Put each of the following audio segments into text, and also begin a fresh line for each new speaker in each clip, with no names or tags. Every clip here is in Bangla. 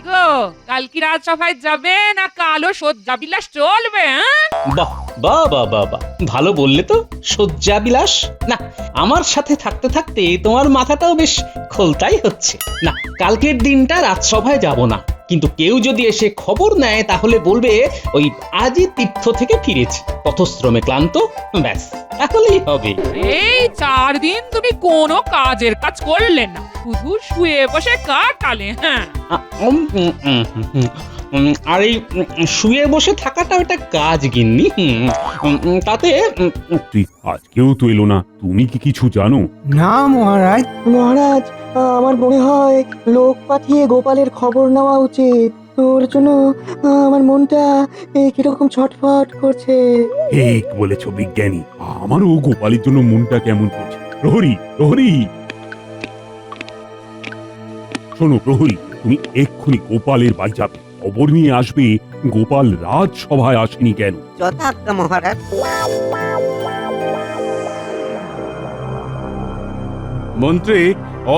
গো, কাল কি রাজসভায় যাবে না কালো সজ্জাবিলাস চলবে? হ্যাঁ,
বাহ বাহ বাহ বাহ বাহ, ভালো বললে তো। শয্যাবিলাস না, আমার সাথে থাকতে থাকতে তোমার মাথাটাও বেশ খোলতাই হচ্ছে। না, কালকের দিনটা রাজসভায় যাব না, কিন্তু কেউ যদি এসে খবর নেয় তাহলে বলবে ওই আজই তীর্থ থেকে ফিরেছি, পথশ্রমে ক্লান্ত, ব্যাস তাহলেই হবে।
এই 4 দিন তুমি কোনো কাজের কাজ করলে না, শুধু শুয়ে বসে কাটালে। হ্যাঁ,
আর এই শুয়ে বসে থাকাটা একটা কাজ গিন্নি, তাতে
তুই আজকেও তো এলো না, তুমি কি কিছু জানো?
না মহারাজ।
মহারাজ, আমার মনে হয় লোক পাঠিয়ে গোপালের খবর নেওয়া উচিত। ওর জন্য আমার মনটা কিরকম ছটফট করছে।
ঠিক বলেছ বিজ্ঞানী, আমারও গোপালের জন্য মনটা কেমন করছে। প্রহরী, প্রহরী, শোনো প্রহরী, তুমি এক্ষুনি গোপালের বাড়ি যাবে, খবর নিয়ে আসবে গোপাল রাজসভায় আসেনি কেন।
যথাজ্ঞা মহারাজ।
মন্ত্রী,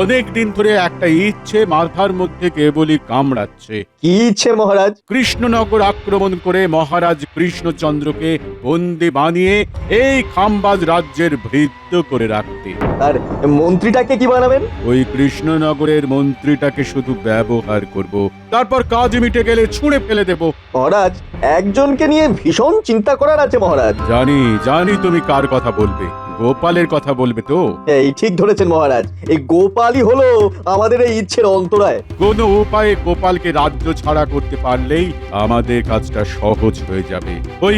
অনেক দিন ধরে একটা ইচ্ছে মাথার মধ্যে কেবলই কামড়াচ্ছে।
কি ইচ্ছে মহারাজ?
কৃষ্ণনগর আক্রমণ করে মহারাজ কৃষ্ণচন্দ্রকে বন্দি বানিয়ে এই খাম্বাজ রাজ্যের ভৃত্য করে রাখতে।
আর মন্ত্রীটাকে কি বানাবেন?
ওই কৃষ্ণনগরের মন্ত্রীটাকে শুধু ব্যবহার করব, তারপর কাজ মিটে গেলে ছুঁড়ে ফেলে দেব।
মহারাজ, একজনকে নিয়ে ভীষণ চিন্তা করার আছে মহারাজ।
জানি জানি তুমি কার কথা বলবে, গোপালের কথা বলবে তো।
এই ঠিক ধরেছেন মহারাজ, এই গোপালই হলো আমাদের এই ইচ্ছের অন্তরায়।
কোনো উপায়ে গোপালকে রাজ্য ছাড়া করতে পারলেই আমাদের কাজটা সহজ হয়ে যাবে। ওই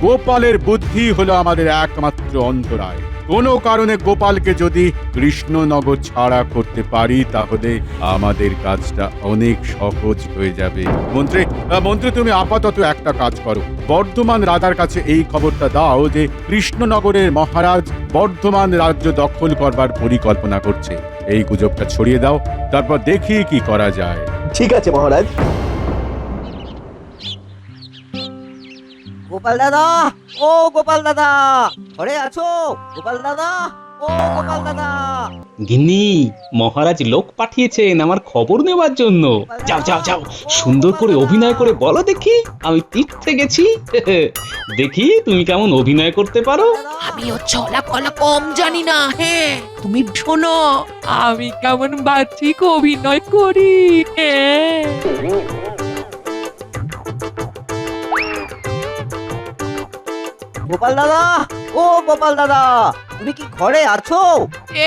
গোপালের বুদ্ধি হলো আমাদের একমাত্র অন্তরায়। কোনো কারণে গোপালকে যদি কৃষ্ণনগর ছাড়া করতে পারি তাহলে আমাদের কাজটা অনেক সহজ হয়ে যাবে। মন্ত্রী তুমি আপাতত একটা কাজ করো, বর্ধমান রাজার কাছে এই খবরটা দাও যে কৃষ্ণনগরের মহারাজ বর্ধমান রাজ্য দখল করবার পরিকল্পনা করছে। এই গুজবটা ছড়িয়ে দাও, তারপর দেখি কি করা যায়।
ঠিক আছে মহারাজ।
গোপাল দাদা, ও গোপাল দাদা, ঘরে আছো? গোপাল দাদা, ও গোপাল দাদা।
গিন্নি, মহারাজ লোক পাঠিয়েছেন আমার খবর নেওয়ার জন্য। যাও যাও যাও, সুন্দর করে অভিনয় করে বলো দেখি আমি তীর্থে গেছি। দেখি তুমি কেমন অভিনয় করতে পারো।
আমিও চলা কলা কম জানি না। হ্যাঁ, তুমি শোনো আমি কেমন বাচিক অভিনয় করি। হ্যাঁ,
গোপাল দাদা, ও গোপাল দাদা, তুমি কি ঘরে আছো?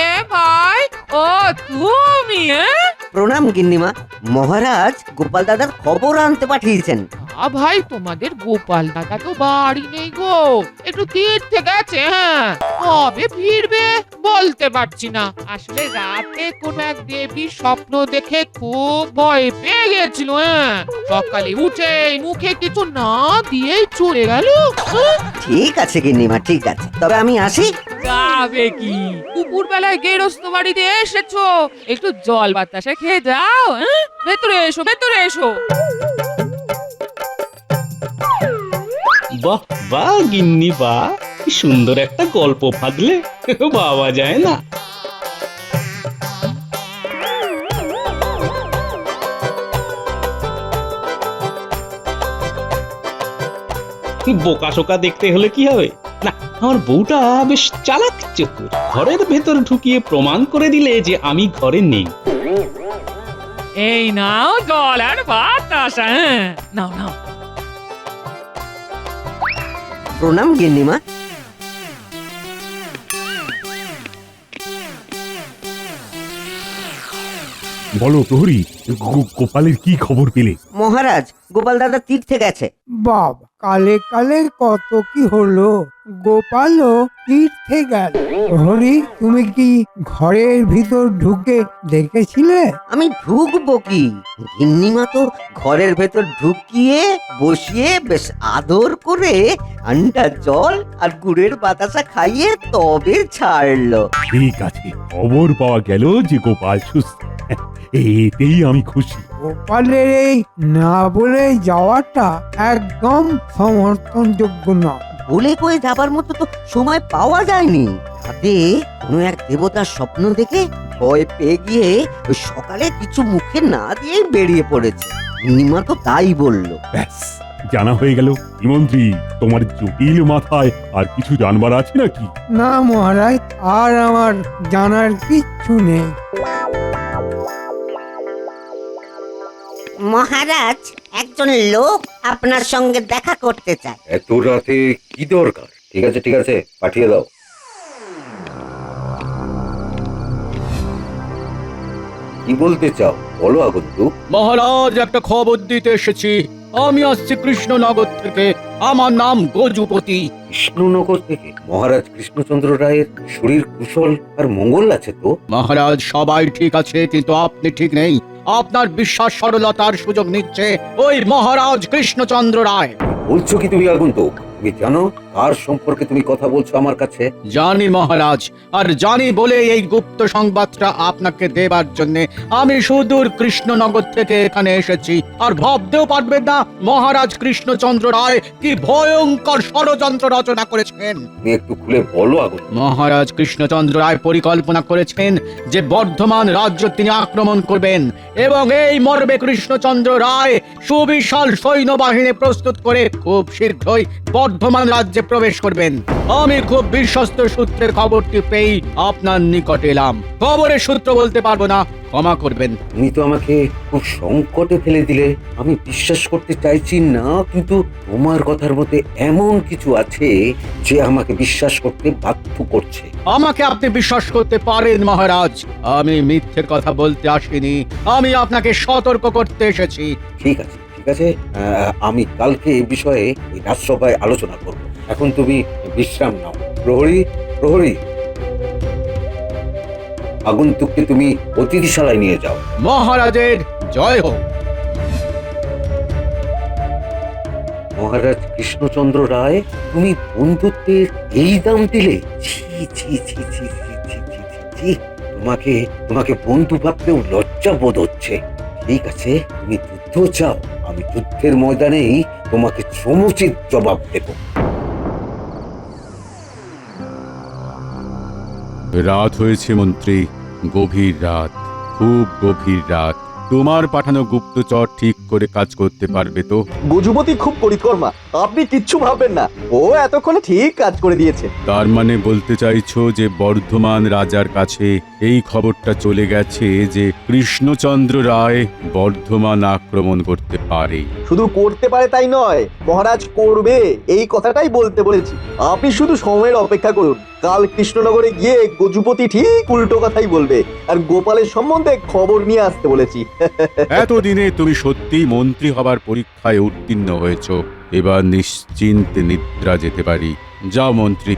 এ ভাই, ও তুমি?
প্রণাম গিন্নিমা, মহারাজ গোপাল দাদার খবর আনতে পাঠিয়েছেন।
ভাই, তোমাদের গোপাল দাদা তো বাড়ি নেই গো, একটু তীর্থে গেছে। হ্যাঁ, কবে ফিরবে বলতে পারছি না। আসলে রাতে কোন এক দেবীর স্বপ্ন দেখে খুব ভয় পেয়ে গেছিল। হ্যাঁ, সকালে উঠে মুখে কিছু না দিয়ে চলে গেল।
ঠিক আছে গিন্নিমা, ঠিক আছে, তবে আমি আসি।
যাবে কি, দুপুর বেলায় গেরস্ত বাড়িতে এসেছো, একটু জল বাতাসে খেয়ে যাও। হ্যাঁ, ভেতরে এসো, ভেতরে এসো।
বাহ বাহ গিন্নি বাহ, কি সুন্দর একটা গল্প ফাঁদলে, বাবা যায় না। বোকা শোকা দেখতে হলে কি হবে, না আমার বউটা বেশ চালাক চতুর, ঘরের ভেতর ঢুকিয়ে প্রমাণ করে দিলে যে আমি ঘরে নেই।
এই নাও জল আর বাতাস। হ্যাঁ, নাও নাও।
প্রণাম গিন্নিমা।
বলো প্রহরী, গোপালের কি খবর পেলে?
মহারাজ গোপাল দাদা তীর্থে গেছে।
বাবা, কালে কালে কত কি হলো। গোপালও তীর্থে গেল। হরি, তুমি কি ঘরের ভিতর ঢুকে দেখেছিলে?
আমি ঢুকবো কি, গিন্নিমা তো ঘরের ভেতর ঢুকিয়ে বসিয়ে বেশ আদর করে ঠান্ডা জল আর গুড়ের বাতাসা খাইয়ে তবে ছাড়লো।
ঠিক আছে, খবর পাওয়া গেল যে গোপাল সুস্থ, এতেই আমি খুশি।
গোপালের এই না বলে যাওয়াটা একদম সমর্থনযোগ্য না।
বলে কয়ে যাবার মতো তো সময় পাওয়া যায়নি। তাতে কোনো এক দেবতার স্বপ্ন দেখে ভয় পেয়ে গিয়ে ওই সকালে কিছু মুখে না দিয়েই বেরিয়ে পড়েছে। গিন্নিমা তো তাই বললো।
ব্যাস জানা হয়ে গেল। কি মন্ত্রী, তোমার জটিল মাথায় আর কিছু জানবার আছে নাকি?
না মহারাজ, আর আমার জানার কিচ্ছু নেই।
মহারাজ, একজন লোক আপনার সঙ্গে দেখা করতে চায়।
এত রাতে কি দরকার? ঠিক আছে ঠিক আছে, পাঠিয়ে দাও। কি বলতে চাও বলো আগন্তুক।
মহারাজ, একটা খবর দিতে এসেছি। আমি আসছি কৃষ্ণনগর থেকে। আমার নাম গজুপতি।
কৃষ্ণনগর থেকে? মহারাজ কৃষ্ণচন্দ্র রায়ের শরীর কুশল আর মঙ্গল আছে তো?
মহারাজ, সবাই ঠিক আছে, কিন্তু আপনি ঠিক নেই। আপনার বিশ্বাস সরলতার সুযোগ নিচ্ছে ওই মহারাজ কৃষ্ণচন্দ্র রায়।
বলছো কি তুমি আগন্তুক? তুমি জানো কার সম্পর্কে তুমি কথা বলছো আমার কাছে?
জানি মহারাজ, আর জানি বলে এই গুপ্ত সংবাদটা আপনাকে দেবার জন্য আমি সুদূর কৃষ্ণনগর থেকে এখানে এসেছি। আর ভাবতেও পারবেন না মহারাজ কৃষ্ণচন্দ্র রায় কি ভয়ঙ্কর ষড়যন্ত্র রচনা করেছেন।
তুমি একটু খুলে বলো আগন্তুক।
মহারাজ কৃষ্ণচন্দ্র রায় পরিকল্পনা করেছেন যে বর্ধমান রাজ্য তিনি আক্রমণ করবেন, এবং এই মর্মে কৃষ্ণচন্দ্র রায় সুবিশাল সৈন্যবাহিনী প্রস্তুত করে খুব শীঘ্রই বর্ধমান রাজ্যে প্রবেশ করবেন। আমি খুব বিশ্বস্ত সূত্রের খবরটি পেয়ে আপনার নিকট এলাম। খবরের সূত্র বলতে পারবো না, ক্ষমা করবেন।
তুমি তো আমাকে খুব সংকটে ফেলে দিলে। আমি বিশ্বাস করতে চাইছি না, কিন্তু তোমার কথার মধ্যে এমন কিছু আছে যে আমাকে বিশ্বাস করতে বাধ্য করছে।
আমাকে আপনি বিশ্বাস করতে পারেন মহারাজ, আমি মিথ্যের কথা বলতে আসিনি। আমি আপনাকে সতর্ক করতে এসেছি।
ঠিক আছে ঠিক আছে, আমি কালকে এই বিষয়ে ওই রাজসভায় আলোচনা করব। এখন তুমি বিশ্রাম নাও। প্রহরী প্রহরী, আগন্তুককে তুমি অতিথিশালায় নিয়ে যাও।
মহারাজের জয় হোক।
মহারাজ কৃষ্ণচন্দ্র রায়, তুমি বন্ধুত্বের এই দাম দিলে? ছি ছি ছি ছি ছি ছি ছি ছি ছি। তোমাকে বন্ধু ভাবতেও লজ্জা বোধ হচ্ছে। ঠিক আছে, তুমি যুদ্ধ চাও, আমি যুদ্ধের ময়দানেই তোমাকে সমুচিত জবাব দেব।
রাত হয়েছে মন্ত্রী, গভীর রাত, খুব গভীর রাত। তোমার পাঠানো গুপ্তচর ঠিক করে কাজ করতে পারবে তো?
গজুপতি খুব পরিকর্মা, আপনি কিচ্ছু ভাববেন না, ও এতক্ষণে ঠিক কাজ করে দিয়েছে।
তার মানে বলতে চাইছো যে বর্ধমান রাজার কাছে এই খবরটা চলে গেছে যে কৃষ্ণচন্দ্র রায় বর্ধমান আক্রমণ করতে পারে?
শুধু করতে পারে তাই নয়, মহারাজ করবে, এই কথাটাই বলতে বলেছি। আপনি শুধু সময়ের অপেক্ষা করুন। কাল কৃষ্ণনগরে গিয়ে গজুপতি ঠিক উল্টো কথাই বলবে, আর গোপালের সম্বন্ধে খবর নিয়ে আসতে বলেছি।
এতদিনে তুমি সত্যি মন্ত্রী হবার পরীক্ষায় উত্তীর্ণ হয়েছো। এবার নিশ্চিন্তে নিদ্রা যেতে পারি। যাও মন্ত্রী,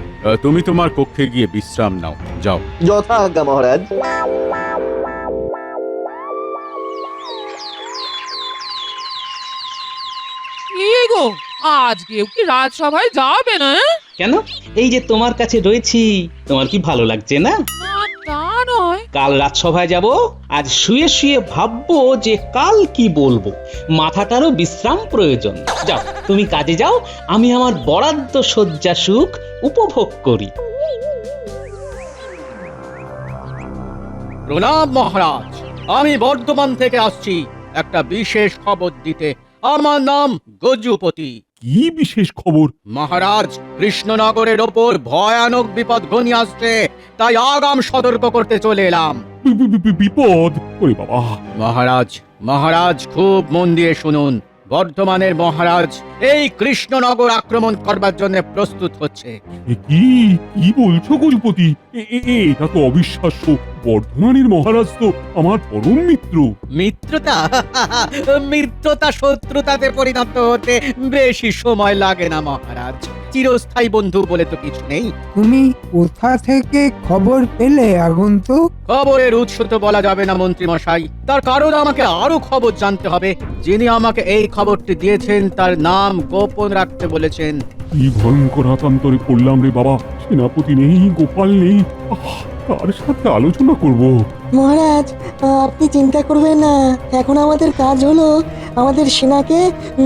তুমি তোমার কক্ষে গিয়ে বিশ্রাম নাও, যাও।
যথা আজ্ঞা মহারাজ।
কি গো, আজকেও কি রাজসভায় যাবে না?
কেন? এই যে তোমার কাছে রয়েছি, তোমার কি ভালো লাগছে না?
না, তা নয়।
কাল রাজসভায় যাব, আজ শুয়ে শুয়ে ভাববো যে কাল কি বলবো। মাথাটারও বিশ্রাম প্রয়োজন। যাও, তুমি কাজে যাও, আমি আমার বরাদ্দ শয্যা সুখ উপভোগ করি।
প্রণাম মহারাজ, আমি বর্ধমান থেকে আসছি একটা বিশেষ খবর দিতে। আমার নাম গজুপতি।
কি বিশেষ খবর?
মহারাজ, কৃষ্ণনগরের ওপর ভয়ানক বিপদ ঘনিয়ে আসছে, তাই আগাম সতর্ক করতে চলে এলাম।
বিপদ? ওরে বাবা!
মহারাজ খুব মন দিয়ে শুনুন। বর্ধমানের মহারাজ এই কৃষ্ণনগর আক্রমণ করবার জন্য প্রস্তুত হচ্ছে।
কি কি বলছো গজপতি? এটা তো অবিশ্বাস্য। বর্ধমানের মহারাজ তো আমার পরম মিত্র।
মিত্রতা শত্রুতাতে পরিণত হতে বেশি সময় লাগে না মহারাজ। চিরস্থায়ী বন্ধু বলে তো কিছু নেই।
তুমি কোথা থেকে খবর পেলে আগন্তুক?
খবরের উৎস তো বলা যাবে না মন্ত্রী মশাই, তার কারণ আমাকে আরো খবর জানতে হবে। যিনি আমাকে এই খবরটি দিয়েছেন তার নাম গোপন রাখতে বলেছেন।
কি ভয়ঙ্কর আতান্তরে পড়লাম রে বাবা! সেনাপতি নেই, গোপাল নেই। কার সাথে আলোচনা করব?
মহারাজ, আপনি চিন্তা করবেন না। এখন আমাদের কাজ হলো আমাদের সেনাকে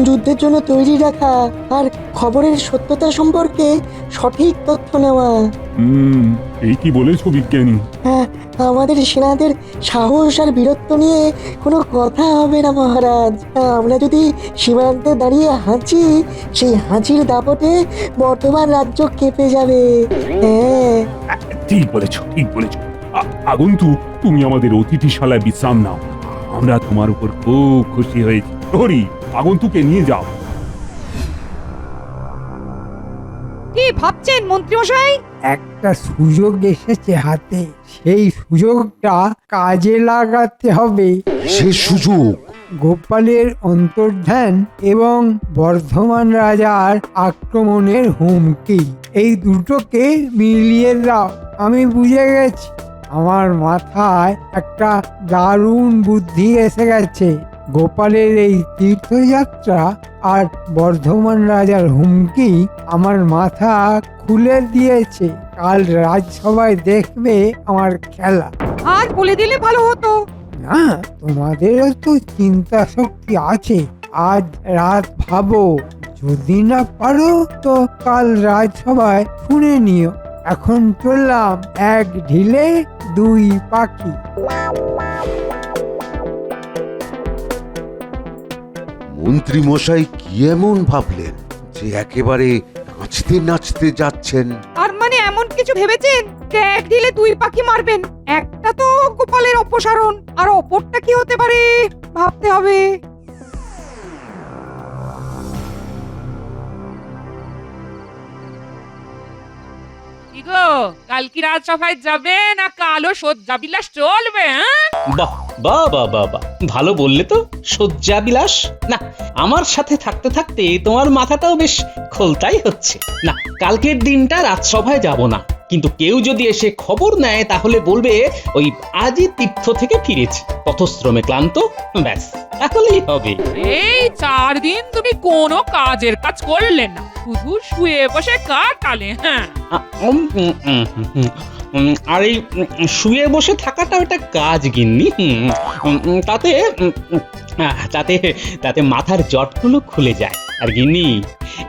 যুদ্ধের জন্য তৈরি রাখা আর খবরের সত্যতা সম্পর্কে সঠিক তথ্য নেওয়া।
এই কি বলেছো বিজ্ঞানী?
হ্যাঁ, আমাদের সেনাদের সাহস আর বীরত্ব নিয়ে কোনো কথা হবে না মহারাজ। আমরা যদি সীমান্তে দাঁড়িয়ে হাঁচি, সেই হাঁচির দাপটে বর্ধমান রাজ্য কেঁপে যাবে। হ্যাঁ,
ঠিক বলেছো, ঠিক বলেছো। আগন্তুক, তুমি আমাদের অতিথিশালায় বিশ্রাম নাও। আমরা তোমার উপর খুব খুশি হয়েছি। প্রহরী, আগন্তুকে নিয়ে যাও।
কি ভাবছেন মন্ত্রী মশাই?
একটা সুযোগ এসেছে হাতে, সেই সুযোগটা কাজে লাগাতে হবে।
সে সুযোগ?
গোপালের অন্তর্ধান এবং বর্ধমান রাজার আক্রমণের হুমকি, এই দুটোকে মিলিয়ে দাও। আমি বুঝে গেছি, আমার মাথায় একটা দারুণ বুদ্ধি এসে গেছে। গোপালের এই তীর্থযাত্রা আর বর্ধমান রাজার হুমকি আমার মাথা খুলে দিয়েছে। কাল রাজসভায় দেখবে আমার খেলা।
আজ বলে দিলে ভালো হতো।
না, তোমাদেরও তো চিন্তা শক্তি আছে। আজ রাত ভাবো, যদি না পারো তো কাল রাজসভায় শুনে নিও। এখন চললাম এক ঢিলে দুই পাখি।
মন্ত্রী মশাই কি এমন ভাবলেন যে একেবারে নাচতে নাচতে যাচ্ছেন?
আর মানে এমন কিছু ভেবেছেন যে এক ঢিলে দুই পাখি মারবেন? একটা তো গোপালের অপসারণ, আর অপরটা কি হতে পারে ভাবতে হবে।
কি গো, কাল কি রাজসভায় যাবে না কালো সজ্জাবিলাস চলবে?
বাহ বাহ বাহ বাহ বাহ, ভালো বললে তো। শয্যাবিলাস? না, আমার সাথে থাকতে থাকতে তোমার মাথাটাও বেশ খোলতাই হচ্ছে। না, কালকের দিনটা রাজসভায় যাব না, কিন্তু কেউ যদি এসে খবর নেয় তাহলে বলবে ওই আজই তীর্থ থেকে ফিরেছি, পথশ্রমে ক্লান্ত, ব্যাস তাহলেই হবে।
এই 4 দিন তুমি কোনো কাজের কাজ করলে না, শুধু শুয়ে বসে কাটালে। হ্যাঁ,
আর এই শুয়ে বসে থাকাটা একটা কাজ গিন্নি। তাতে তাতে তাতে মাথার জটগুলো খুলে যায়। আর গিন্নি,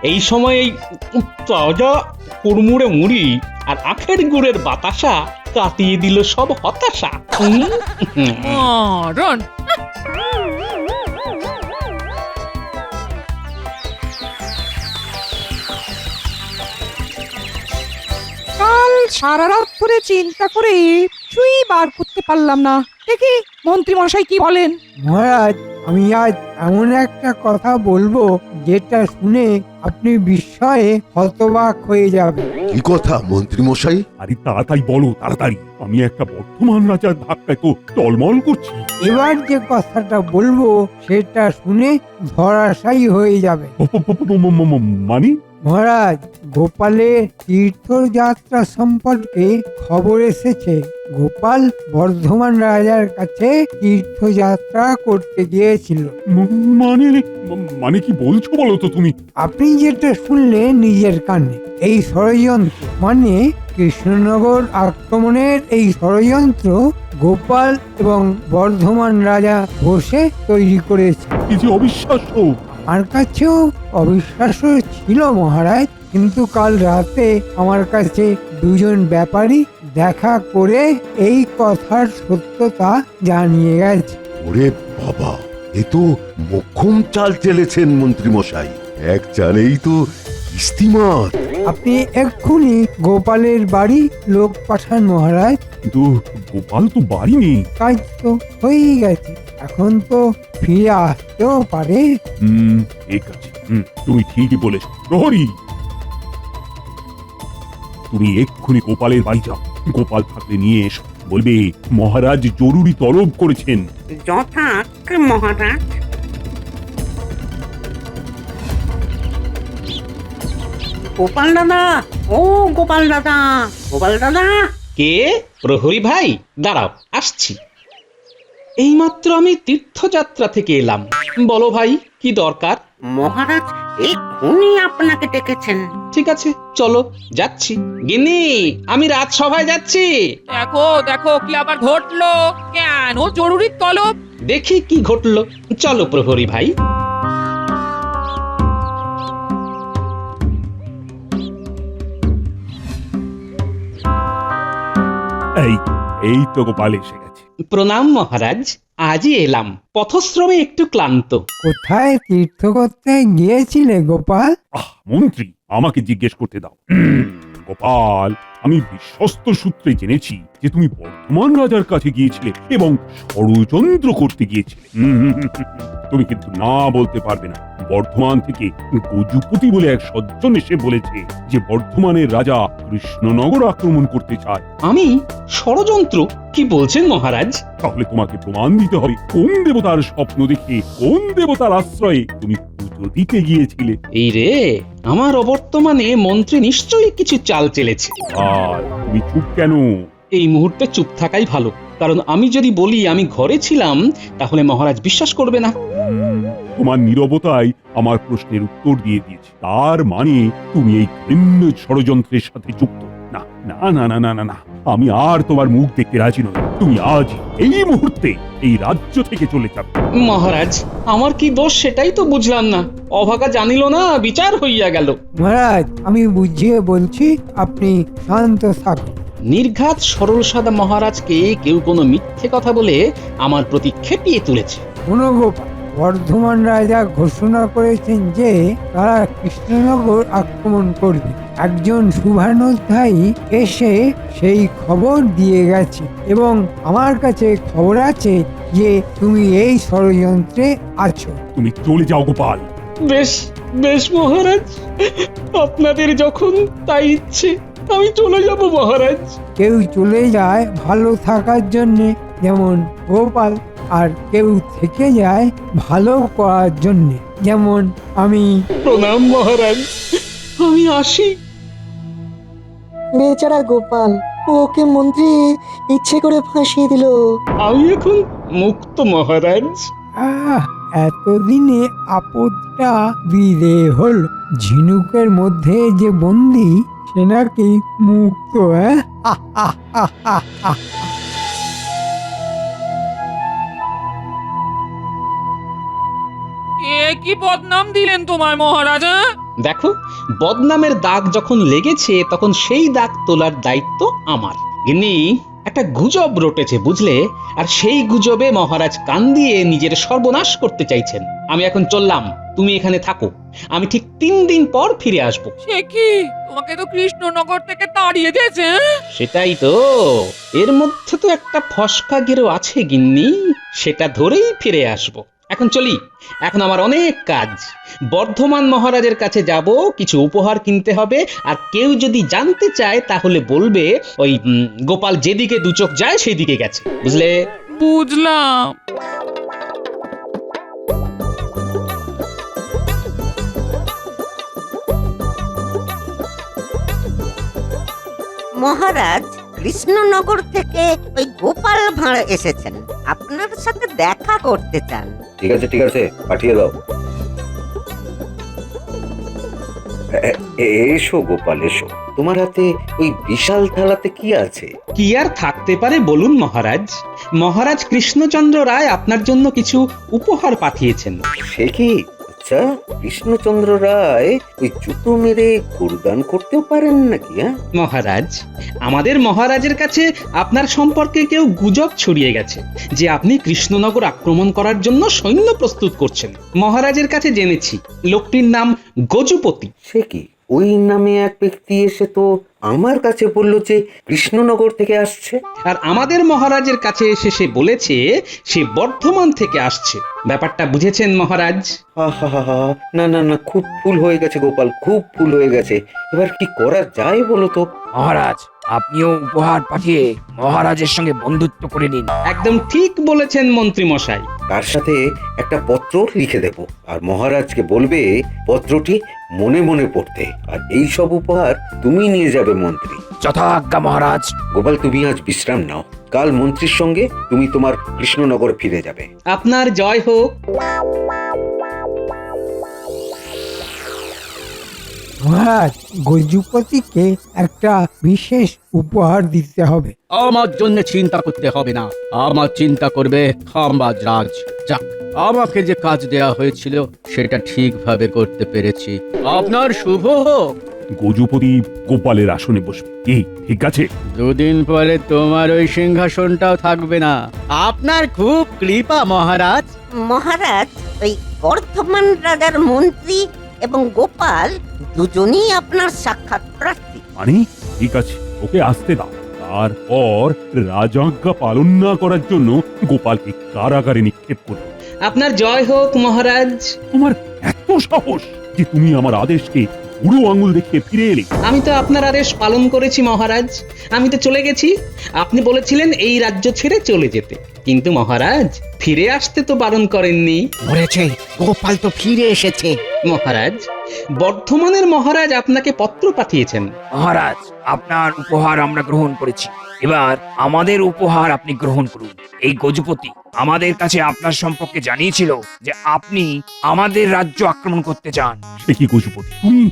এই সময় এই তাজা কুড়মুড়ে মুড়ি আর আখের গুড়ের বাতাসা কাটিয়ে দিল সব হতাশা।
মরণ।
কাল সারা রাত ধরে চিন্তা করে কিছুই বার করতে পারলাম না। দেখি মন্ত্রী মশাই কি বলেন।
মহারাজ, আমি আজ এমন একটা কথা বলবো যেটা শুনে আপনি বিস্ময়ে হতবাক হয়ে যাবেন।
কি কথা মন্ত্রী মশাই?
আরে তাড়াতাড়ি বলো, তাড়াতাড়ি। আমি একটা বর্তমান রাজার ধাক্কায় তো টলমল করছি।
এবার যে কথাটা বলবো সেটা শুনে ধরাশায়ী হয়ে যাবে।
মানে?
মহারাজ, গোপালের তীর্থযাত্রা সম্পর্কে খবর এসেছে। গোপাল বর্ধমান রাজার কাছে তীর্থযাত্রা করতে গিয়েছিল।
মানে মানে কি বলছো বলো তো তুমি?
আপনি যেটা শুনলেন নিজের কানে, এই ষড়যন্ত্র মানে কৃষ্ণনগর আক্রমণের এই ষড়যন্ত্র গোপাল এবং বর্ধমান রাজা বসে তৈরি করেছে।
এই যে অবিশ্বাস্য!
আমার কাছেও অবিশ্বাস্য ছিল মহারাজ, কিন্তু কাল রাতে আমার কাছে দুজন ব্যাপারী দেখা করে এই কথার সত্যতা জানিয়ে গেছে।
ওরে বাবা, এ তো মোক্ষম চাল চেলেছেন মন্ত্রী মশাই। এক চালেই তো কিস্তিমাত।
আপনি এক্ষুনি গোপালের বাড়ি লোক পাঠান মহারাজ।
কিন্তু গোপাল তো বাড়ি নেই।
কাজ তো হয়েই গেছে, এখন তো ফিরে আসতেও পারে।
ঠিক আছে, তুমি ঠিকই বলেছ। প্রহরী, তুমি এক্ষুনি গোপালের বাড়ি যাও। গোপাল থাকলে নিয়ে এসো। বলবে মহারাজ জরুরি তলব করেছেন।
যথার্থ মহারাজ। গোপাল দাদা, ও গোপাল দাদা, গোপাল দাদা।
কে? প্রহরী ভাই, দাঁড়াও, আসছি। এইমাত্র আমি তীর্থযাত্রা থেকে এলাম। বলো ভাই, কি দরকার?
মহারাজ এক্ষুনি আপনাকে ডেকেছেন।
ঠিক আছে চলো যাচ্ছি। গিন্নি আমি রাজসভায় যাচ্ছি।
দেখো দেখো কি আবার ঘটলো, কেন জরুরি তলব?
দেখি কি ঘটলো, চলো প্রহরী ভাই।
এই এই তো গোপাল এসে গেছে।
প্রণাম মহারাজ, আজই এলাম, পথশ্রমে একটু ক্লান্ত।
কোথায় তীর্থ করতে গিয়েছিলে গোপাল?
মন্ত্রী আমাকে জিজ্ঞেস করতে দাও। গোপাল, আমি বিশ্বস্ত সূত্রে জেনেছি যে তুমি বর্ধমান রাজার কাছে গিয়েছিলে এবং ষড়যন্ত্র করতে গিয়েছিলে। তুমি কিন্তু না বলতে পারবে না। বর্ধমান থেকে গজুপতি বলে এক সজ্জন এসে বলেছে যে বর্ধমানের রাজা কৃষ্ণনগর আক্রমণ করতে চায়।
আমি ষড়যন্ত্র? কি বলছেন মহারাজ?
তাহলে তোমাকে প্রমাণ দিতে হবে কোন দেবতার স্বপ্ন দেখে কোন দেবতার আশ্রয়ে তুমি পুজো দিতে গিয়েছিলে।
এই রে, আমার অবর্তমানে মন্ত্রী নিশ্চয়ই কিছু চাল চেলেছে।
আর তুমি চুপ কেন?
এই মুহূর্তে চুপ থাকাই ভালো, কারণ আমি যদি বলি আমি ঘরে ছিলাম তাহলে মহারাজ বিশ্বাস করবে না।
তোমার নীরবতাই আমার প্রশ্নের উত্তর দিয়ে দিয়েছে। তার মানে তুমি এই ঘৃণ্য ষড়যন্ত্রের সাথে যুক্ত। না না না না না না না, আমি আর তোমার মুখ দেখতে রাজি নই। তুমি আজ এই মুহূর্তে এই রাজ্য থেকে চলে যাবে।
মহারাজ আমার কি দোষ সেটাই তো বুঝলাম না। অভাগা জানিল না, বিচার হইয়া গেল।
মহারাজ আমি বুঝিয়ে বলছি, আপনি শান্ত থাকুন।
নির্ঘাত সরল সাদা মহারাজকে কেউ কোনো মিথ্যে কথা বলে আমার প্রতি খেপিয়ে তুলেছে।
শোনো গোপাল, বর্ধমান রাজা ঘোষণা করেছেন যে তারা কৃষ্ণনগর আক্রমণ করবে। একজন শুভানুধ্যায়ী এসে সেই খবর দিয়ে গেছে এবং আমার কাছে খবর আছে যে তুমি এই ষড়যন্ত্রে আছো।
তুমি চলে যাও গোপাল।
বেশ বেশ মহারাজ, আপনাদের যখন তাই ইচ্ছে আমি চলে যাব মহারাজ।
কেউ চলে যায় ভালো থাকার জন্যে, যেমন গোপাল, আর কেউ থেকে যায় ভালো করার জন্যে, যেমন আমি।
প্রণাম মহারাজ, আমি আসি।
বেচারা গোপাল, ওকে মন্ত্রী ইচ্ছে করে ফাঁসিয়ে দিল।
আমি এখন মুক্ত মহারাজ।
এতদিনে আপদটা বিদে হল। ঝিনুকের মধ্যে যে বন্দি সে নাকি মুক্ত।
এ কি বদনাম দিলেন তোমার মহারাজ?
দেখো, বদনামের দাগ যখন লেগেছে তখন সেই দাগ তোলার দায়িত্ব আমার। গিন্নি, একটা গুজব রটেছে বুঝলে, আর সেই গুজবে মহারাজ কান দিয়ে নিজের সর্বনাশ করতে চাইছেন। আমি এখন চললাম, তুমি এখানে থাকো, আমি ঠিক 3 দিন পর ফিরে আসব।
সে কি, তোমাকে তো কৃষ্ণনগর থেকে তাড়িয়ে দিয়েছে?
সেটাই তো, এর মধ্যে তো একটা ফসকা গেরো আছে গিন্নি, সেটা ধরেই ফিরে আসব। এখন চলি, এখন আমার অনেক কাজ। বর্ধমান মহারাজের কাছে যাব, কিছু উপহার কিনতে হবে, আর কেউ যদি জানতে চায় তাহলে বলবে ওই গোপাল যেদিকে দু চোখ যায় সেদিকে গেছে, বুঝলে?
বুঝলাম।
মহারাজ, কৃষ্ণনগর থেকে ওই গোপাল ভাঁড় এসেছেন, আপনার সাথে দেখা করতে চান।
ঠিক আছে, পাঠিয়ে দাও। এসো গোপাল, এসো। তোমার হাতে ওই বিশাল থালাতে কি আছে?
কি আর থাকতে পারে বলুন মহারাজ? মহারাজ কৃষ্ণচন্দ্র রায় আপনার জন্য কিছু উপহার পাঠিয়েছেন।
সে কি? আচ্ছা, কৃষ্ণচন্দ্র রায় ওই জুতো মেরে গুরদান করতেও পারেন নাকি?
মহারাজ, আমাদের মহারাজের কাছে আপনার সম্পর্কে কেউ গুজব ছড়িয়ে গেছে যে আপনি কৃষ্ণনগর আক্রমণ করার জন্য সৈন্য প্রস্তুত করছেন। মহারাজের কাছে জেনেছি লোকটির নাম গজুপতি।
সে কি? ওই নামে এক ব্যক্তি এসে তো আমার কাছে বলল যে কৃষ্ণনগর থেকে আসছে।
আর আমাদের মহারাজের কাছে এসে সে বলেছে সে বর্ধমান থেকে আসছে। ব্যাপারটা বুঝেছেন মহারাজ?
না না না, খুব ভুল হয়ে গেছে গোপাল, খুব ভুল হয়ে গেছে। এবার কি করা যায় বলো তো?
মহারাজ, আপনিও উপহার পাঠিয়ে মহারাজের সঙ্গে বন্ধুত্ব করে নিন।
একদম ঠিক বলেছেন মন্ত্রী মশাই।
তার সাথে একটা পত্র লিখে দেব, আর মহারাজকে বলবে পত্রটি মনে মনে পড়তে, আর এই সব উপহার তুমি নিয়ে যাবে মন্ত্রী।
যথাজ্ঞা মহারাজ।
গোপাল, তুমি আজ বিশ্রাম নাও, কাল মন্ত্রীর সঙ্গে তুমি তোমার কৃষ্ণনগর ফিরে যাবে।
আপনার জয় হোক।
মহারাজ গজুপতিকে একটা বিশেষ উপহার দিতে হবে।
আমার জন্য চিন্তা করতে হবে না, আমার চিন্তা করবে খাম্বাজ রাজ। যাক, আমাকে যে কাজ দেয়া হয়েছিল সেটা ঠিকভাবে করতে পেরেছি। আপনার শুভ হোক।
গজুপতি গোপালের আসনে বসবে, কি ঠিক আছে?
দুদিন পরে তোমার ওই সিংহাসনটাও থাকবে না। আপনার খুব কৃপা মহারাজ।
মহারাজ, ওই বর্ধমান রাজার মন্ত্রী এবং গোপাল দুজনেই আপনার সাক্ষাৎ প্রার্থী।
মানে ঠিক আছে, ওকে আসতে দাও। তারপর রাজাজ্ঞা পালন না করার জন্য গোপালকে কারাগারে নিক্ষেপ করবে।
আপনার জয় হোক মহারাজ।
তোমার এত সাহস যে তুমি আমার আদেশকে বুড়ো আঙুল দেখিয়ে ফিরে এলে।
আমি তো আপনার আদেশ পালন করেছি মহারাজ, আমি তো চলে গেছি। আপনি বলেছিলেন এই রাজ্য ছেড়ে চলে যেতে, কিন্তু মহারাজ ফিরে আসতে তো বারণ করেননি।
বলেছে গোপাল তো ফিরে এসেছে।
মহারাজ, বর্ধমানের মহারাজ আপনাকে পত্র পাঠিয়েছেন।
মহারাজ, আপনার উপহার আমরা গ্রহণ করেছি, এবার আমাদের উপহার আপনি গ্রহণ করুন। এই গজপতি আমাদের কাছে আপনার সম্পর্কে জানিয়েছিল যে আপনি আমাদের রাজ্য আক্রমণ করতে চান।
সে কি গজুপতি, তুমি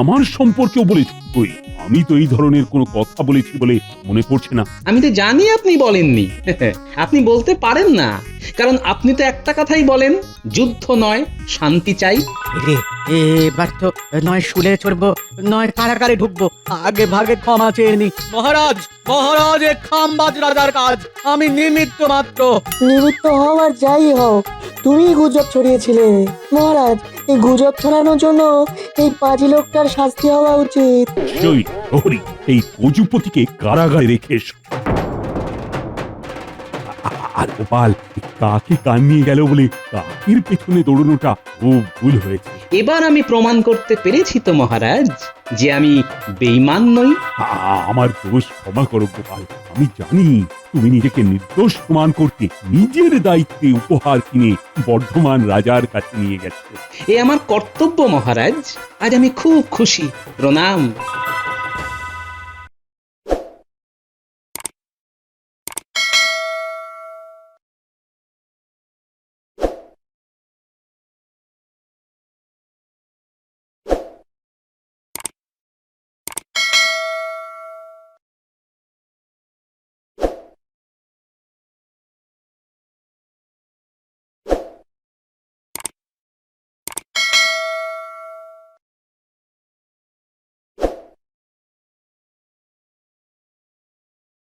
আমার সম্পর্কেও বলেছ? ওই আমি তো এই ধরনের কোনো কথা বলেছি বলে মনে পড়ছে না।
আমি তো জানি আপনি বলেননি। আপনি বলতে পারেন না, কারণ আপনি তো একটা কথাই বলেন, যুদ্ধ নয় শান্তি চাই।
রে, এবার তো নয় শুলে চড়বো, নয় কারাগারে ঢুকবো। আগে ভাগে ক্ষমা চেয়ে নি। মহারাজ, মহারাজ, এ খাম্বাজ রাজার কাজ, আমি নিমিত্ত মাত্র।
নিমিত্ত হও আর যাই হোক, তুমি গুজব ছড়িয়েছিলে। মহারাজ, এই গুজব ছড়ানোর জন্য এই পাজি লোকটার শাস্তি হওয়া উচিত।
সেই প্রহরী এই গজুপতিকে কারাগারে রেখে এসো। আর গোপাল কাকে কান নিয়ে গেল বলে কাকের পেছনে দৌড়ানোটা খুব ভুল হয়েছে।
এবার আমি প্রমাণ করতে পেরেছি তো মহারাজ যে আমি বেঈমান নই।
আমার দোষ ক্ষমা করো গোপাল, আমি জানি তুমি নিজেকে নির্দোষ প্রমাণ করতে নিজের দায়িত্বে উপহার কিনে বর্ধমান রাজার কাছে নিয়ে গেছো।
এ আমার কর্তব্য মহারাজ, আজ আমি খুব খুশি। প্রণাম।